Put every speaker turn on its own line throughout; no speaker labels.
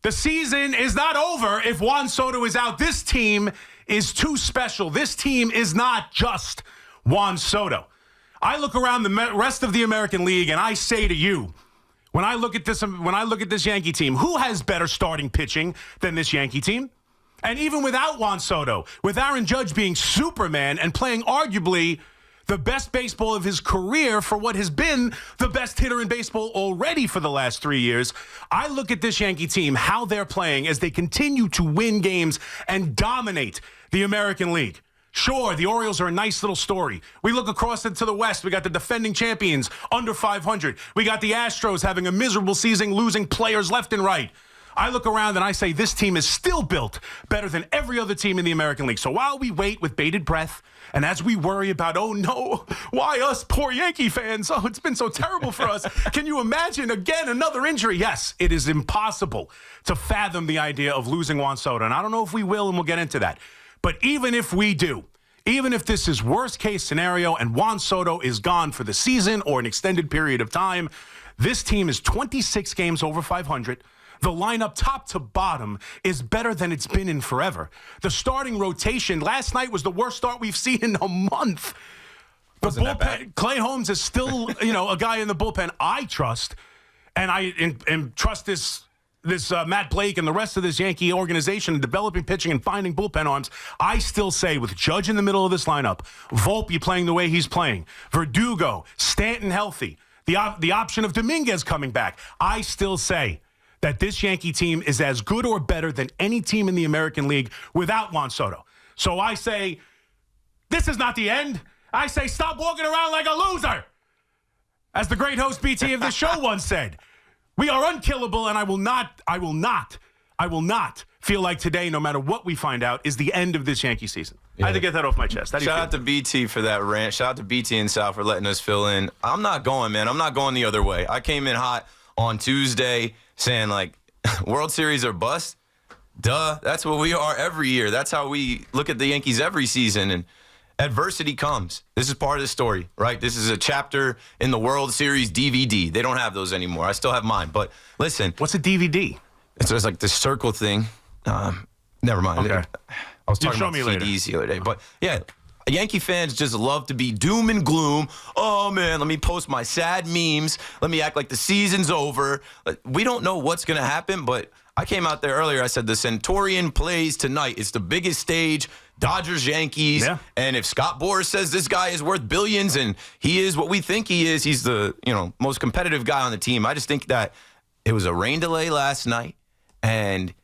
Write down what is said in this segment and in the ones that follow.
The season is not over if Juan Soto is out. This team is too special. This team is not just Juan Soto. I look around the rest of the American League and I say to you, when I look at this Yankee team, who has better starting pitching than this Yankee team? And even without Juan Soto, with Aaron Judge being Superman and playing arguably the best baseball of his career for what has been the best hitter in baseball already for the last 3 years, I look at this Yankee team, how they're playing as they continue to win games and dominate the American League. Sure, the Orioles are a nice little story. We look across into the West. We got the defending champions under 500. We got the Astros having a miserable season, losing players left and right. I look around and I say this team is still built better than every other team in the American League. So while we wait with bated breath, and as we worry about, oh no, why us poor Yankee fans? Oh, it's been so terrible for us. Can you imagine, again, another injury? Yes, it is impossible to fathom the idea of losing Juan Soto. And I don't know if we will, and we'll get into that. But even if we do, even if this is worst case scenario and Juan Soto is gone for the season or an extended period of time, this team is 26 games over 500. The lineup top to bottom is better than it's been in forever. The starting rotation last night was the worst start we've seen in a month. The bullpen, Clay Holmes is still, a guy in the bullpen I trust, and I trust this Matt Blake and the rest of this Yankee organization in developing pitching and finding bullpen arms. I still say with Judge in the middle of this lineup, Volpe playing the way he's playing, Verdugo, Stanton healthy, the option of Dominguez coming back, I still say that this Yankee team is as good or better than any team in the American League without Juan Soto. So I say, this is not the end. I say, stop walking around like a loser. As the great host BT of this show once said, we are unkillable, and I will not feel like today, no matter what we find out, is the end of this Yankee season. Yeah. I had to get that off my chest.
Shout out to BT for that rant. Shout out to BT and Sal for letting us fill in. I'm not going, man. I'm not going the other way. I came in hot on Tuesday saying, World Series or bust? Duh. That's what we are every year. That's how we look at the Yankees every season. And adversity comes. This is part of the story, right? This is a chapter in the World Series DVD. They don't have those anymore. I still have mine. But listen.
What's a DVD?
It's just like this circle thing. Never mind.
Okay.
I was talking about CDs the other day. But, yeah, Yankee fans just love to be doom and gloom. Oh, man, let me post my sad memes. Let me act like the season's over. We don't know what's going to happen, but I came out there earlier. I said the Centurion plays tonight. It's the biggest stage, Dodgers, Yankees. Yeah. And if Scott Boras says this guy is worth billions and he is what we think he is, he's the most competitive guy on the team. I just think that it was a rain delay last night, and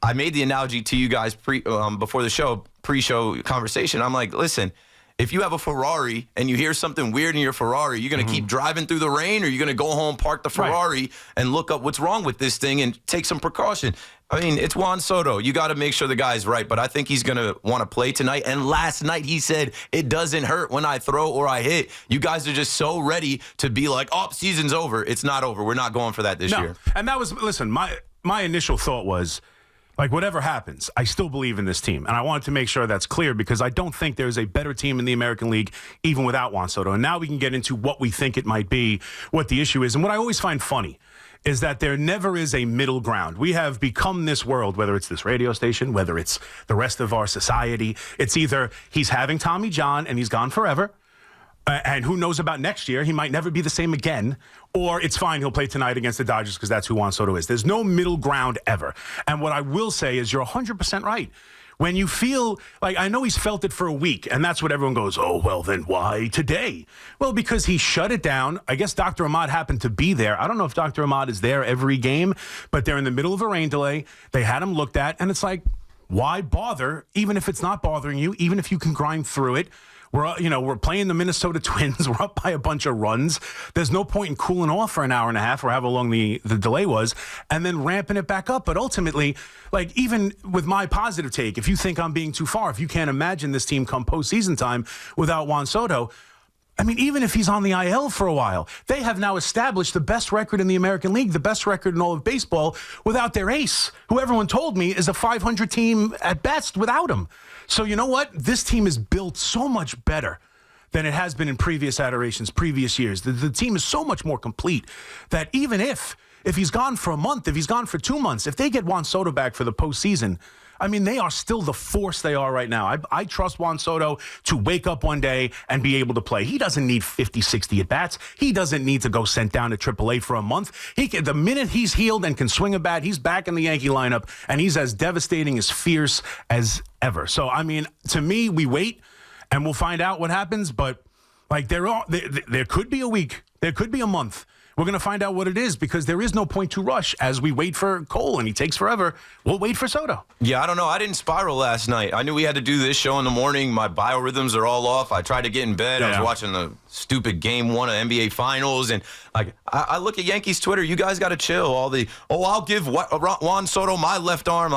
I made the analogy to you guys before the show, pre-show conversation. I'm like, listen, if you have a Ferrari and you hear something weird in your Ferrari, you're going to keep driving through the rain, or you're going to go home, park the Ferrari, and look up what's wrong with this thing and take some precaution. I mean, it's Juan Soto. You got to make sure the guy's right, but I think he's going to want to play tonight. And last night he said, it doesn't hurt when I throw or I hit. You guys are just so ready to be like, oh, season's over. It's not over. We're not going for that this year.
And that was, listen, my initial thought was, whatever happens, I still believe in this team. And I wanted to make sure that's clear because I don't think there's a better team in the American League even without Juan Soto. And now we can get into what we think it might be, what the issue is. And what I always find funny is that there never is a middle ground. We have become this world, whether it's this radio station, whether it's the rest of our society. It's either he's having Tommy John and he's gone forever, and who knows about next year, he might never be the same again, or it's fine, he'll play tonight against the Dodgers because that's who Juan Soto is. There's no middle ground ever. And what I will say is you're 100% right. When you feel like, I know he's felt it for a week, and that's what everyone goes, oh, well, then why today? Well, because he shut it down. I guess Dr. Ahmad happened to be there. I don't know if Dr. Ahmad is there every game, but they're in the middle of a rain delay. They had him looked at, and it's like, why bother, even if it's not bothering you, even if you can grind through it? We're playing the Minnesota Twins. We're up by a bunch of runs. There's no point in cooling off for an hour and a half or however long the delay was and then ramping it back up. But ultimately, even with my positive take, if you think I'm being too far, if you can't imagine this team come postseason time without Juan Soto, I mean, even if he's on the IL for a while, they have now established the best record in the American League, the best record in all of baseball without their ace, who everyone told me is a 500 team at best without him. So you know what? This team is built so much better than it has been in previous iterations, previous years. The team is so much more complete that even if if he's gone for a month, if he's gone for 2 months, if they get Juan Soto back for the postseason, I mean, they are still the force they are right now. I trust Juan Soto to wake up one day and be able to play. He doesn't need 50, 60 at-bats. He doesn't need to go sent down to AAA for a month. The minute he's healed and can swing a bat, he's back in the Yankee lineup, and he's as devastating, as fierce as ever. So, I mean, to me, we wait, and we'll find out what happens. But, like, there could be a week. There could be a month. We're going to find out what it is because there is no point to rush as we wait for Cole, and he takes forever. We'll wait for Soto.
Yeah, I don't know. I didn't spiral last night. I knew we had to do this show in the morning. My biorhythms are all off. I tried to get in bed. I was watching the stupid Game 1 of NBA Finals, and I look at Yankees Twitter. You guys got to chill. I'll give Juan Soto my left arm.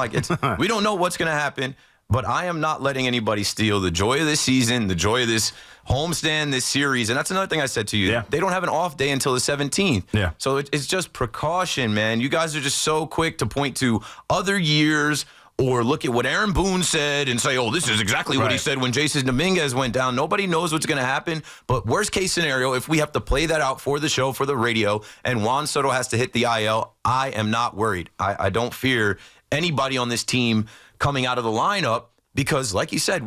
We don't know what's going to happen. But I am not letting anybody steal the joy of this season, the joy of this homestand, this series. And that's another thing I said to you.
Yeah.
They don't have an off day until the 17th.
Yeah.
So it's just precaution, man. You guys are just so quick to point to other years or look at what Aaron Boone said and say, oh, this is exactly what he said when Jason Dominguez went down. Nobody knows what's going to happen. But worst case scenario, if we have to play that out for the show, for the radio, and Juan Soto has to hit the IL, I am not worried. I don't fear anybody on this team coming out of the lineup because, like you said,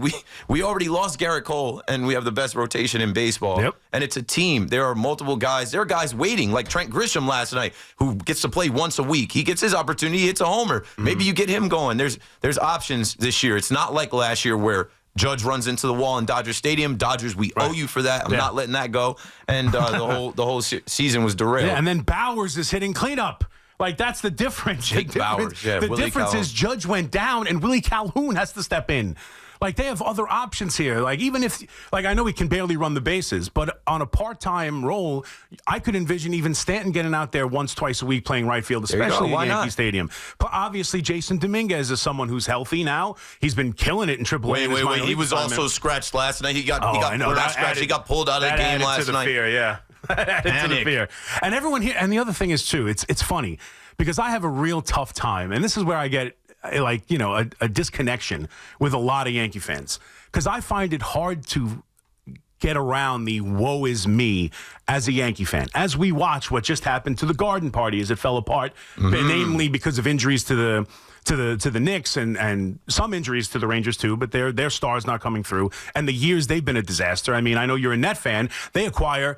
we already lost Garrett Cole, and we have the best rotation in baseball.
Yep.
And it's a team. There are multiple guys. There are guys waiting, like Trent Grisham last night, who gets to play once a week. He gets his opportunity. He hits a homer. Maybe you get him going. There's options this year. It's not like last year where Judge runs into the wall in Dodger Stadium. Dodgers, we owe you for that. I'm not letting that go. And the whole season was derailed.
Yeah, and then Bowers is hitting cleanup. Like, that's the difference.
Bowers,
the difference is Judge went down and Willie Calhoun has to step in. Like, they have other options here. Like, even if, like, I know he can barely run the bases, but on a part-time role, I could envision even Stanton getting out there once, twice a week playing right field, especially in Yankee Stadium. But obviously, Jason Dominguez is someone who's healthy now. He's been killing it in AAA.
Wait. He was also scratched last night. He got pulled out of the game last night.
Fear, yeah. Added to the fear. And everyone here, and the other thing is, too, it's funny because I have a real tough time, and this is where I get a disconnection with a lot of Yankee fans because I find it hard to get around the woe is me as a Yankee fan. As we watch what just happened to the Garden Party as it fell apart, namely because of injuries to the Knicks and some injuries to the Rangers too, but their stars not coming through. And the years they've been a disaster. I mean, I know you're a Net fan. They acquire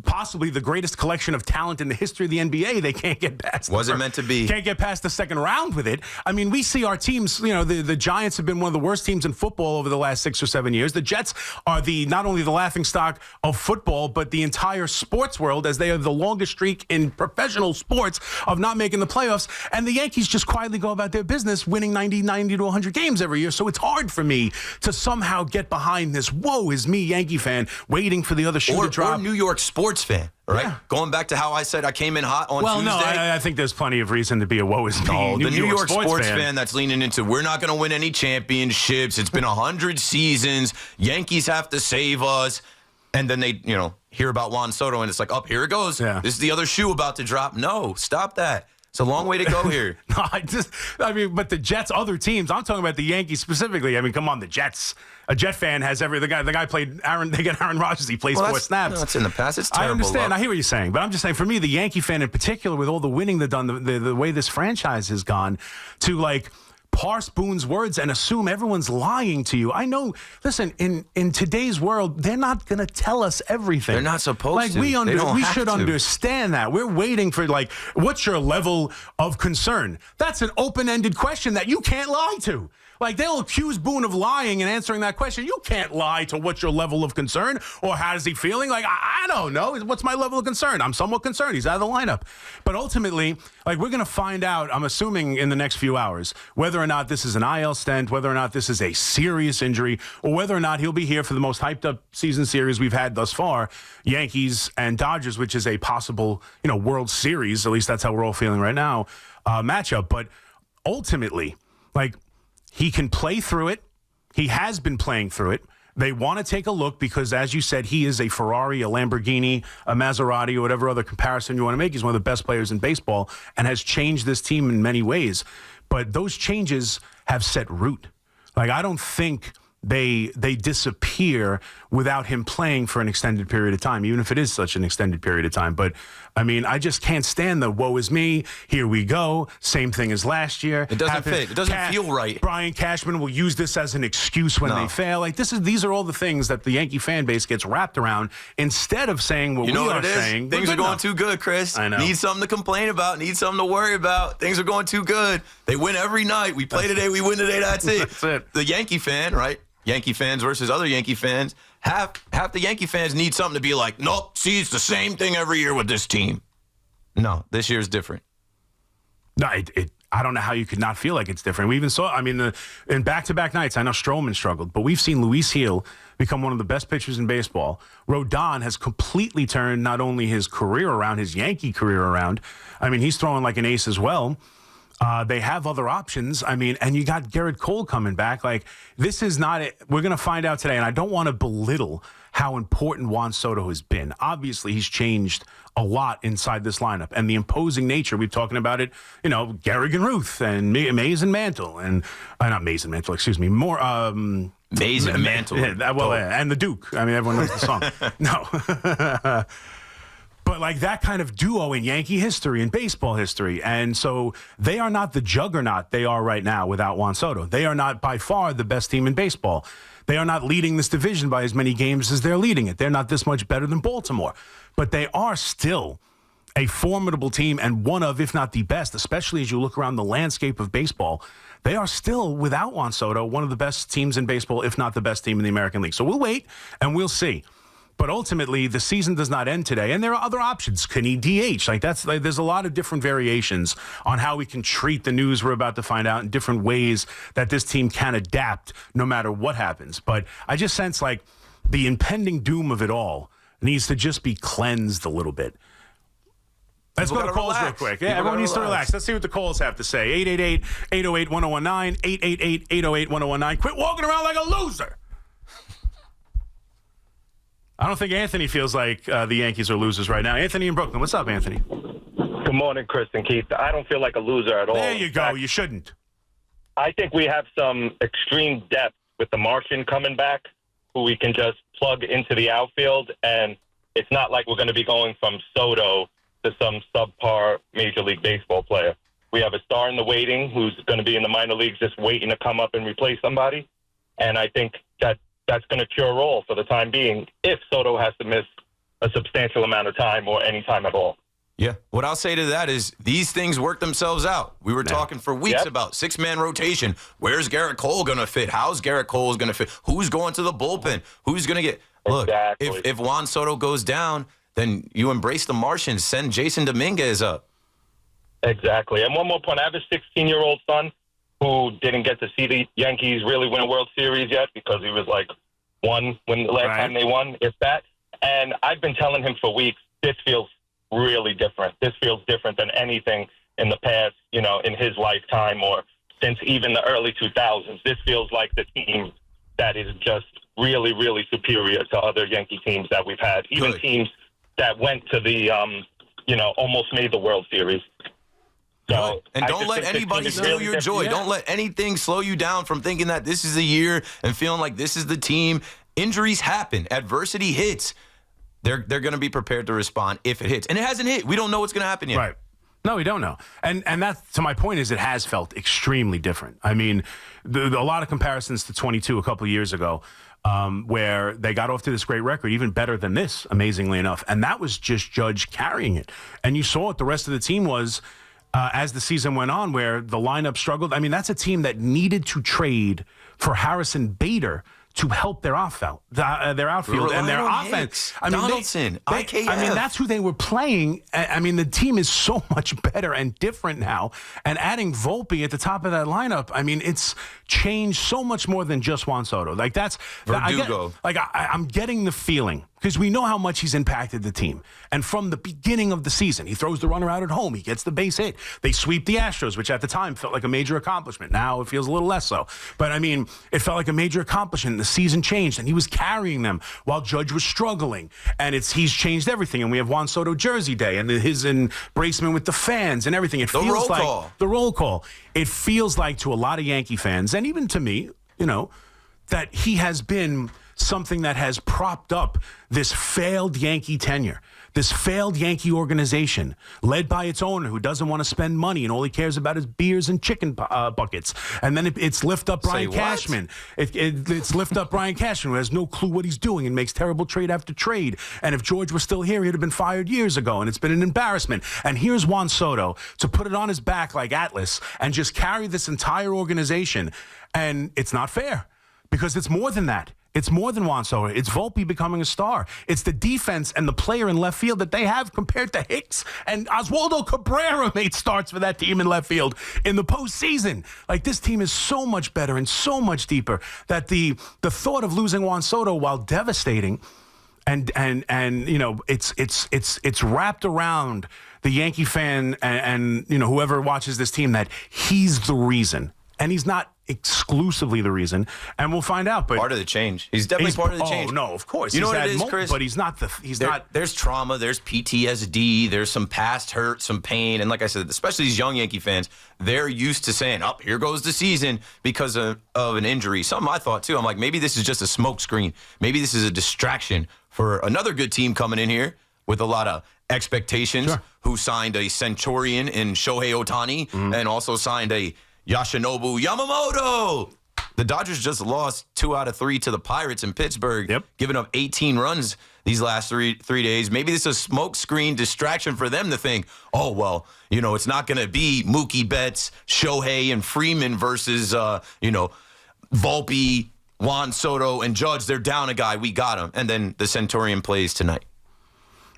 possibly the greatest collection of talent in the history of the NBA. They can't get past.
Wasn't meant to be.
Can't get past the second round with it. I mean, we see our teams, the Giants have been one of the worst teams in football over the last 6 or 7 years. The Jets are not only the laughingstock of football, but the entire sports world, as they have the longest streak in professional sports of not making the playoffs. And the Yankees just quietly go about their business, winning 90 to 100 games every year. So it's hard for me to somehow get behind this woe is me Yankee fan waiting for the other shoe to drop.
Or New York sports fan, right?
Yeah.
Going back to how I said I came in hot on Tuesday.
Well, no, I think there's plenty of reason to be a woe is me.
The New York sports fan that's leaning into we're not going to win any championships. It's been 100 seasons. Yankees have to save us. And then they, hear about Juan Soto and it's like, oh, here it goes.
Yeah.
This is the other shoe about to drop. No, stop that. It's a long way to go here.
But the Jets, other teams, I'm talking about the Yankees specifically. I mean, come on, the Jets. A Jet fan has the guy played they get Aaron Rodgers, he plays 4 snaps.
That's in the past. It's terrible.
I understand.
Luck.
I hear what you're saying, but I'm just saying for me, the Yankee fan in particular, with all the winning they've done, the way this franchise has gone, to parse Boone's words and assume everyone's lying to you. I know, listen, in today's world, they're not going to tell us everything.
They are not supposed to.
We should understand that. We're waiting for, what's your level of concern? That's an open-ended question that you can't lie to. They'll accuse Boone of lying and answering that question. You can't lie to what's your level of concern or how is he feeling. I don't know. What's my level of concern? I'm somewhat concerned. He's out of the lineup. But ultimately, we're going to find out, I'm assuming in the next few hours, whether or not this is an IL stent, whether or not this is a serious injury, or whether or not he'll be here for the most hyped up season series we've had thus far, Yankees and Dodgers, which is a possible, World Series, at least that's how we're all feeling right now, matchup. But ultimately, he can play through it. He has been playing through it. They want to take a look because, as you said, he is a Ferrari, a Lamborghini, a Maserati, or whatever other comparison you want to make. He's one of the best players in baseball and has changed this team in many ways. But those changes have set root. I don't think they disappear without him playing for an extended period of time, even if it is such an extended period of time. But, I mean, I just can't stand the woe is me, here we go, same thing as last year.
It doesn't fit. It doesn't feel right.
Brian Cashman will use this as an excuse when they fail. Like, these are all the things that the Yankee fan base gets wrapped around instead of saying what we are saying.
Things are going too good, Chris.
I know.
Need something to complain about. Need something to worry about. Things are going too good. They win every night. We play today, we win today, that's it.
That's it.
The Yankee fan, right? Yankee fans versus other Yankee fans. Half the Yankee fans need something to be like, nope, see, it's the same thing every year with this team. No, this year's different.
No, I don't know how you could not feel like it's different. We even saw, I mean, in back-to-back nights, I know Stroman struggled, but we've seen Luis Gil become one of the best pitchers in baseball. Rodon has completely turned not only his career around, his Yankee career around. I mean, he's throwing like an ace as well. They have other options. I mean, and you got Garrett Cole coming back. Like, this is not it. We're going to find out today, and I don't want to belittle how important Juan Soto has been. Obviously, he's changed a lot inside this lineup, and the imposing nature. We're talking about it, you know, Garrigan Ruth and Mays and Mantle, and not Mays and Mantle, excuse me, more
Mays and Mantle.
And the Duke. I mean, everyone knows the song. No. But like that kind of duo in Yankee history and baseball history. And so they are not the juggernaut they are right now without Juan Soto. They are not by far the best team in baseball. They are not leading this division by as many games as they're leading it. They're not this much better than Baltimore. But they are still a formidable team and one of, if not the best, especially as you look around the landscape of baseball. They are still, without Juan Soto, one of the best teams in baseball, if not the best team in the American League. So we'll wait and we'll see. But ultimately, the season does not end today, and there are other options. Can he DH? There's a lot of different variations on how we can treat the news we're about to find out in different ways that this team can adapt no matter what happens. But I just sense like the impending doom of it all needs to just be cleansed a little bit. Let's go to calls real quick. Yeah, everyone needs to relax. Let's see what the calls have to say. 888-808-1019, 888-808-1019. Quit walking around like a loser. I don't think Anthony feels like the Yankees are losers right now. Anthony in Brooklyn. What's up, Anthony?
Good morning, Chris and Keith. I don't feel like a loser at all.
There you go. You shouldn't.
I think we have some extreme depth with the Martian coming back, who we can just plug into the outfield, and it's not like we're going to be going from Soto to some subpar Major League Baseball player. We have a star in the waiting who's going to be in the minor leagues just waiting to come up and replace somebody, and I think that's going to cure all for the time being if Soto has to miss a substantial amount of time or any time at all.
Yeah. What I'll say to that is these things work themselves out. We were talking for weeks about six-man rotation. Where's Garrett Cole going to fit? How's Garrett Cole going to fit? Who's going to the bullpen? Who's going to get – look, if Juan Soto goes down, then you embrace the Martian. Send Jason Dominguez up.
Exactly. And one more point. I have a 16-year-old son who didn't get to see the Yankees really win a World Series yet because he was like one when the last time they won, if that. And I've been telling him for weeks, this feels really different. This feels different than anything in the past, you know, in his lifetime or since even the early 2000s. This feels like the team that is just really, really superior to other Yankee teams that we've had, even teams that went to the, almost made the World Series. So
and don't let anybody steal your joy. Don't let anything slow you down from thinking that this is the year and feeling like this is the team. Injuries happen. Adversity hits. They're going to be prepared to respond if it hits. And it hasn't hit. We don't know what's going to happen yet.
Right. No, we don't know. And that, to my point, is it has felt extremely different. I mean, a lot of comparisons to 22 a couple of years ago where they got off to this great record, even better than this, amazingly enough. And that was just Judge carrying it. And you saw what the rest of the team was as the season went on, where the lineup struggled. I mean, that's a team that needed to trade for Harrison Bader to help their outfield and their offense. I mean,
Donaldson, IKF.
I mean, that's who they were playing. I mean, the team is so much better and different now. And adding Volpe at the top of that lineup, I mean, it's changed so much more than just Juan Soto. Like
Verdugo.
I'm getting the feeling, because we know how much he's impacted the team. And from the beginning of the season, he throws the runner out at home. He gets the base hit. They sweep the Astros, which at the time felt like a major accomplishment. Now it feels a little less so. But, I mean, it felt like a major accomplishment. The season changed, and he was carrying them while Judge was struggling. And he's changed everything. And we have Juan Soto Jersey Day and his embracement with the fans and everything. It feels like the roll call. It feels like to a lot of Yankee fans, and even to me, that he has been something that has propped up this failed Yankee tenure, this failed Yankee organization led by its owner who doesn't want to spend money and all he cares about is beers and chicken buckets. And then it's lift up Brian Cashman. It's lift up Brian Cashman who has no clue what he's doing and makes terrible trade after trade. And if George was still here, he'd have been fired years ago. And it's been an embarrassment. And here's Juan Soto to put it on his back like Atlas and just carry this entire organization. And it's not fair because it's more than that. It's more than Juan Soto. It's Volpe becoming a star. It's the defense and the player in left field that they have compared to Hicks and Oswaldo Cabrera made starts for that team in left field in the postseason. Like, this team is so much better and so much deeper that the thought of losing Juan Soto, while devastating, and you know, it's wrapped around the Yankee fan and you know, whoever watches this team that he's the reason. And he's not exclusively the reason, and we'll find out. But
part of the change. He's definitely part of the change.
Oh no, of course.
You know what it is, Chris?
But he's not the.
There's trauma. There's PTSD. There's some past hurt, some pain, and like I said, especially these young Yankee fans, they're used to saying, "Up, here goes the season" because of an injury. Something I thought too. I'm like, maybe this is just a smoke screen. Maybe this is a distraction for another good team coming in here with a lot of expectations.
Sure.
Who signed a Centurion in Shohei Ohtani and also signed a Yoshinobu Yamamoto. The Dodgers just lost 2 out of 3 to the Pirates in Pittsburgh, giving up 18 runs these last three days. Maybe this is a smoke screen distraction for them to think, oh, well, you know, it's not going to be Mookie Betts, Shohei, and Freeman versus, you know, Volpe, Juan Soto, and Judge. They're down a guy. We got him. And then the Centurion plays tonight.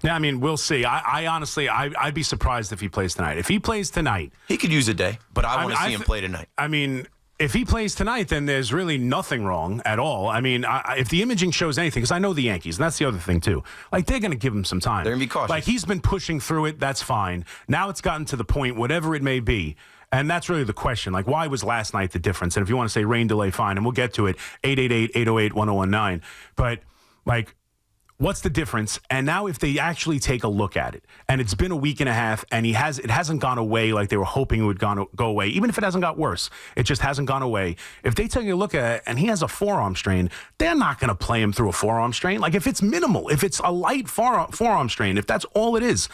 Yeah, I mean, we'll see. I honestly, I'd be surprised if he plays tonight. If he plays tonight,
he could use a day, but I want to see him play tonight.
I mean, if he plays tonight, then there's really nothing wrong at all. I mean, if the imaging shows anything, because I know the Yankees, and that's the other thing too. Like, they're going to give him some time.
They're going to be cautious.
Like, he's been pushing through it. That's fine. Now it's gotten to the point, whatever it may be. And that's really the question. Like, why was last night the difference? And if you want to say rain delay, fine. And we'll get to it. 888-808-1019. But, like, what's the difference? And now if they actually take a look at it, and it's been a week and a half, and it hasn't gone away like they were hoping it would go away, even if it hasn't got worse, it just hasn't gone away. If they take a look at it, and he has a forearm strain, they're not going to play him through a forearm strain. Like, if it's minimal, if it's a light forearm strain, if that's all it is,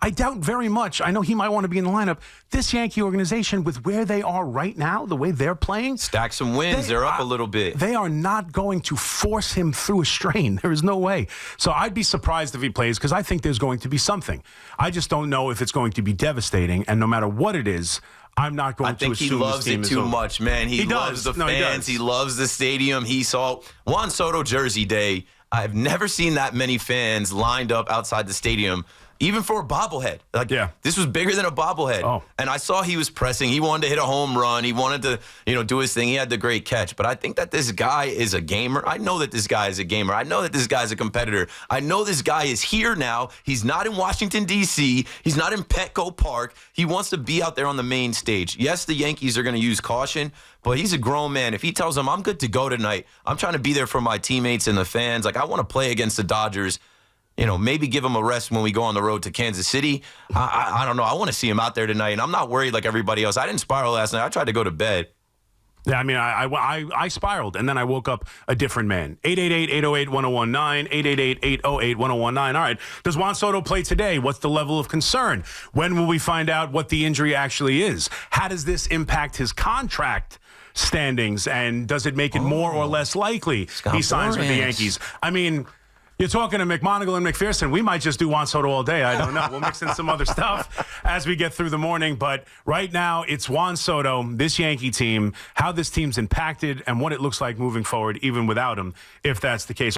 I doubt very much. I know he might want to be in the lineup. This Yankee organization, with where they are right now, the way they're playing,
stack some wins. They're up a little bit.
They are not going to force him through a strain. There is no way. So I'd be surprised if he plays because I think there's going to be something. I just don't know if it's going to be devastating. And no matter what it is, I'm not going to assume this team is over.
I think he loves it too much, man. He loves the fans. He loves the stadium. He saw Juan Soto Jersey Day. I've never seen that many fans lined up outside the stadium, even for a bobblehead. Like, this was bigger than a bobblehead.
Oh.
And I saw he was pressing. He wanted to hit a home run. He wanted to, you know, do his thing. He had the great catch. But I think that this guy is a gamer. I know that this guy is a gamer. I know that this guy is a competitor. I know this guy is here now. He's not in Washington, D.C. He's not in Petco Park. He wants to be out there on the main stage. Yes, the Yankees are going to use caution, but he's a grown man. If he tells them, I'm good to go tonight, I'm trying to be there for my teammates and the fans. Like, I want to play against the Dodgers. You know, maybe give him a rest when we go on the road to Kansas City. I don't know. I want to see him out there tonight, and I'm not worried like everybody else. I didn't spiral last night. I tried to go to bed.
Yeah, I mean, I spiraled, and then I woke up a different man. 888-808-1019, 888-808-1019. All right, does Juan Soto play today? What's the level of concern? When will we find out what the injury actually is? How does this impact his contract standings, and does it make it more or less likely he signs with the Yankees? I mean, you're talking to McMonagle and McPherson. We might just do Juan Soto all day. I don't know. We'll mix in some other stuff as we get through the morning. But right now, it's Juan Soto, this Yankee team, how this team's impacted, and what it looks like moving forward, even without him, if that's the case.